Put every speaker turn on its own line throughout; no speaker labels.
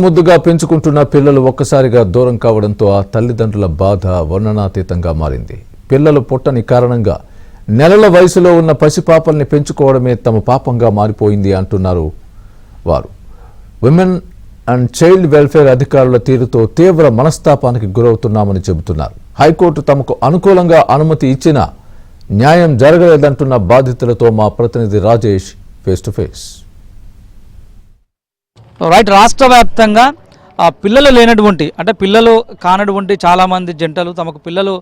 ముద్దుగా పెంచుకుంటున్న పిల్లలు ఒక్కసారిగా దూరం కావడంతో ఆ తల్లిదండ్రుల బాధ వర్ణనాతీతంగా మారింది. పిల్లలు పుట్టని కారణంగా నెలల వయసులో ఉన్న పసిపాపల్ని పెంచుకోవడమే తమ పాపంగా మారిపోయింది అంటున్నారు వారు. విమెన్ అండ్ చైల్డ్ వెల్ఫేర్ అధికారుల తీరుతో తీవ్ర మనస్తాపానికి గురవుతున్నామని చెబుతున్నారు. హైకోర్టు తమకు అనుకూలంగా అనుమతి ఇచ్చినా న్యాయం జరగలేదంటున్న బాధితులతో మా ప్రతినిధి Rajesh face to face.
Right, రాష్ట్ర వ్యాప్తంగా పిల్లలు లేనటువంటి అంటే పిల్లలు కానటువంటి చాలామంది జంటలు తమకు పిల్లలు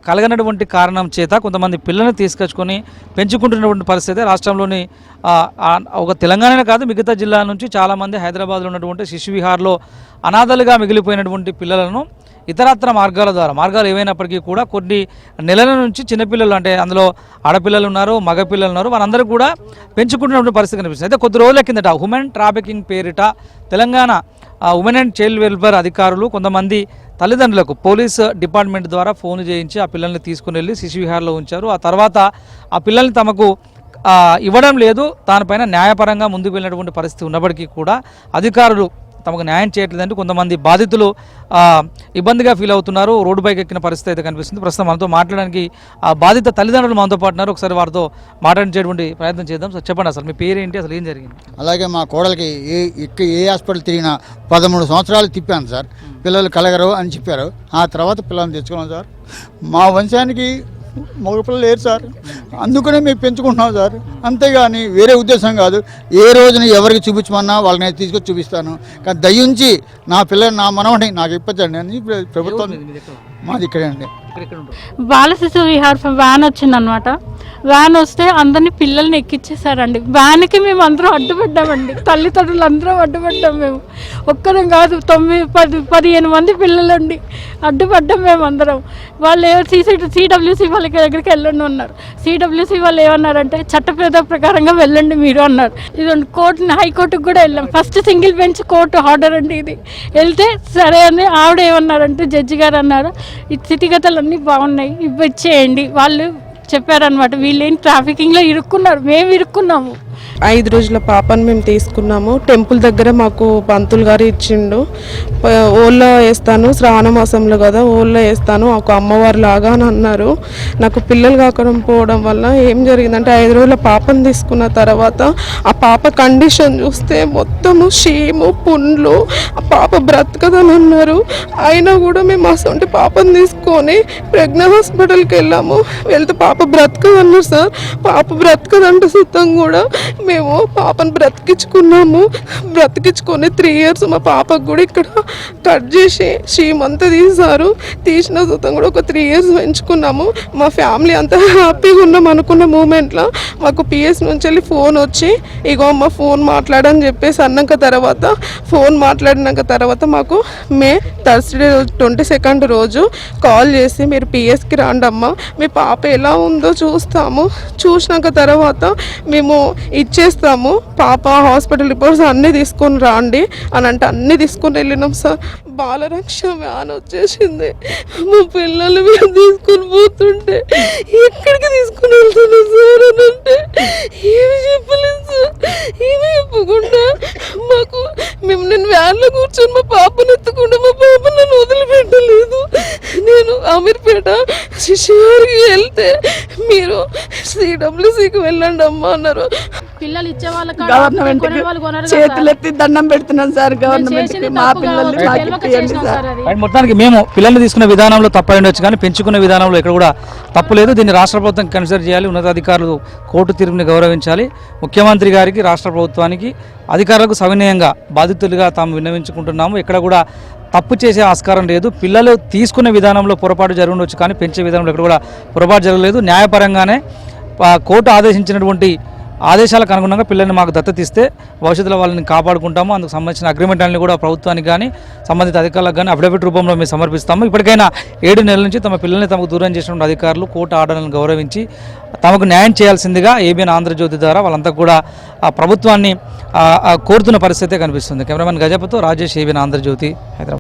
కలగనటువంటి కారణం చేత కొంతమంది పిల్లల్ని తీసుకొచ్చుకొని పెంచుకుంటున్నటువంటి పరిస్థితి రాష్ట్రంలోని ఒక తెలంగాణనే కాదు మిగతా జిల్లాల నుంచి చాలామంది హైదరాబాద్లో ఉన్నటువంటి శిశు విహార్లో అనాథలుగా మిగిలిపోయినటువంటి పిల్లలను ఇతరత్ర మార్గాలు ఏవైనప్పటికీ కూడా కొన్ని నెలల నుంచి చిన్నపిల్లలు అంటే అందులో ఆడపిల్లలు ఉన్నారు, మగపిల్లలు ఉన్నారు, వారందరూ కూడా పెంచుకుంటున్నటువంటి పరిస్థితి కనిపిస్తుంది. అయితే కొద్ది రోజుల కిందట హ్యూమన్ ట్రాఫికింగ్ పేరిట Telangana women and child welfare అధికారులు కొంతమంది తల్లిదండ్రులకు పోలీస్ డిపార్ట్మెంట్ ద్వారా ఫోన్ చేయించి ఆ పిల్లల్ని తీసుకుని వెళ్ళి శిశు విహార్లో ఉంచారు. ఆ తర్వాత ఆ పిల్లల్ని తమకు ఇవ్వడం లేదు, దానిపైన న్యాయపరంగా ముందుకు వెళ్ళినటువంటి పరిస్థితి ఉన్నప్పటికీ కూడా అధికారులు తమకు న్యాయం చేయట్లేదంటూ కొంతమంది బాధితులు ఇబ్బందిగా ఫీల్ అవుతున్నారు. రోడ్డుపైకి ఎక్కిన పరిస్థితి అయితే కనిపిస్తుంది. ప్రస్తుతం మనతో మాట్లాడడానికి ఆ బాధిత తల్లిదండ్రులు మనతో పాటు ఉన్నారు. ఒకసారి వారితో మాట్లాడించేటువంటి ప్రయత్నం చేద్దాం. సార్ చెప్పండి, అసలు మీ పేరేంటి, అసలు ఏం జరిగింది?
అలాగే మా కోడలికి ఏ హాస్పిటల్ తిరిగినా 13 సంవత్సరాలు తిప్పాను సార్. పిల్లలు కలగరు అని చెప్పారు. ఆ తర్వాత పిల్లల్ని తెచ్చుకున్నాం సార్. మా వంశానికి మగపిల్లలు లేరు సార్, అందుకనే మేము పెంచుకుంటున్నాం సార్. అంతేగాని వేరే ఉద్దేశం కాదు. ఏ రోజున ఎవరికి చూపించమన్నా వాళ్ళని తీసుకొచ్చి చూపిస్తాను. కానీ దయించి నా పిల్లలు నా మనవని నాకు ఇప్పించండి అని ప్రభుత్వం. మాది ఇక్కడే అండి.
బాల శిశు విహార్ వ్యాన్ వచ్చిందనమాట. వ్యాన్ వస్తే అందరినీ పిల్లల్ని ఎక్కిచ్చేసారండి. వ్యాన్కి మేము అందరం అడ్డుపడ్డామండి, తల్లిదండ్రులు అందరం అడ్డుపడ్డాం. మేము ఒక్కరం కాదు, 9-10-15 మంది పిల్లలండి అడ్డుపడ్డాం మేము అందరం. వాళ్ళు సిడబ్ల్యూసీ వాళ్ళ దగ్గరికి వెళ్ళండి అన్నారు. సిడబ్ల్యూసీ వాళ్ళు ఏమన్నారంటే చట్టపేద ప్రకారంగా వెళ్ళండి మీరు అన్నారు. ఇదండి హైకోర్టుకు కూడా వెళ్ళాం. First single bench court order అండి ఇది. వెళ్తే సరే అని ఆవిడ ఏమన్నారంటే జడ్జి గారు అన్నారు, ఈ స్థితిగతులు అన్నీ బాగున్నాయి, ఇచ్చేయండి. వాళ్ళు చెప్పారనమాట. వీళ్ళేం ట్రాఫికింగ్లో ఇరుక్కున్నారు, మేము ఇరుక్కున్నాము.
5 రోజుల పాపను మేము తీసుకున్నాము. టెంపుల్ దగ్గర మాకు పంతులు గారు ఇచ్చిండు. ఓళ్ళో వేస్తాను, శ్రావణ మాసంలో కదా, ఓళ్ళో వేస్తాను ఒక అమ్మవారి లాగా అని అన్నారు. నాకు పిల్లలు కాకపోవడం వల్ల ఏం జరిగిందంటే 5 రోజుల పాపను తీసుకున్న తర్వాత ఆ పాప కండిషన్ చూస్తే మొత్తము షీము పుండ్లు, ఆ పాప బ్రతకదని అన్నారు. అయినా కూడా మేము అసలు పాపను తీసుకొని ప్రజ్ఞ హాస్పిటల్కి వెళ్ళాము. వెళ్తే పాప బ్రతకదన్నారు సార్. పాప బ్రతకదంటే సుతం కూడా మేము పాపను బ్రతికించుకొని 3 years మా పాపకు కూడా ఇక్కడ కట్ చేసి షీమంతా తీశారు. తీసిన సుతం కూడా ఒక 3 years పెంచుకున్నాము. మా ఫ్యామిలీ అంతా హ్యాపీగా ఉన్నాం అనుకున్న మూమెంట్లో మాకు పిఎస్ నుంచి వెళ్ళి ఫోన్ వచ్చి, ఇగో అమ్మ ఫోన్ మాట్లాడని చెప్పేసి ఫోన్ మాట్లాడినాక తర్వాత మాకు థర్స్డే 22nd రోజు కాల్ చేసి మీరు పిఎస్కి రాండి అమ్మ, మీ పాప ఎలా ఉందో చూస్తాము, చూసినాక తర్వాత మేము ఇచ్చేస్తాము, పాప హాస్పిటల్ రిపోర్ట్స్ అన్నీ తీసుకొని రాండి అని అంటే అన్నీ తీసుకొని వెళ్ళినాం సార్. బాలరక్ష వ్యాన్ వచ్చేసింది. మా పిల్లలు మేము తీసుకొని పోతుంటే ఎక్కడికి తీసుకుని వెళ్తున్నాం సార్ అని అంటే ఏమి చెప్పలేదు సార్. ఏమి చెప్పకుండా మాకు నేను వ్యాన్లో కూర్చొని మా పాపను ఎత్తుకుంటే మా పాప నన్ను వదిలిపెట్టలేదు. నేను అమీర్పేట శిశువారికి వెళ్తే మీరు సిడబ్ల్యూసీకి వెళ్ళండి అమ్మా అన్నారు.
పిల్లలు ఇచ్చే వాళ్ళ
గవర్నమెంట్ చేతులు ఎత్తి దండం పెడుతున్నాం సార్. గవర్నమెంట్ మా పిల్లలు
మొత్తానికి మేము పిల్లల్ని తీసుకునే విధానంలో తప్పై ఉండొచ్చు, కానీ పెంచుకునే విధానంలో ఇక్కడ కూడా తప్పు లేదు. దీన్ని రాష్ట్ర ప్రభుత్వం కన్సిడర్ చేయాలి. ఉన్నతాధికారులు కోర్టు తీర్పుని గౌరవించాలి. ముఖ్యమంత్రి గారికి, రాష్ట్ర ప్రభుత్వానికి, అధికారులకు సవినయంగా బాధితులుగా తాము విన్నవించుకుంటున్నాము. ఇక్కడ కూడా తప్పు చేసే ఆస్కారం లేదు. పిల్లలు తీసుకునే విధానంలో పొరపాటు జరిగి ఉండొచ్చు, కానీ పెంచే విధానంలో ఇక్కడ కూడా పొరపాటు జరగలేదు. న్యాయపరంగానే కోర్టు ఆదేశించినటువంటి ఆదేశాలకు అనుగుణంగా పిల్లల్ని మాకు దత్తతిస్తే భవిష్యత్తులో వాళ్ళని కాపాడుకుంటాము. అందుకు సంబంధించిన అగ్రిమెంట్ అన్ని కూడా ప్రభుత్వానికి కానీ సంబంధిత అధికారులకు కానీ అఫిడవిట్ రూపంలో మేము సమర్పిస్తాము. ఇప్పటికైనా 7 నెలల నుంచి తమ పిల్లల్ని తమకు దూరం చేసినటువంటి అధికారులు కోర్టు ఆర్డర్లను గౌరవించి తమకు న్యాయం చేయాల్సిందిగా ఏబిఎన్ ఆంధ్రజ్యోతి ద్వారా వాళ్ళంతా కూడా ప్రభుత్వాన్ని కోరుతున్న పరిస్థితే కనిపిస్తుంది. Cameraman గజపతో Rajesh, ABN Andhra Jyothi, Hyderabad.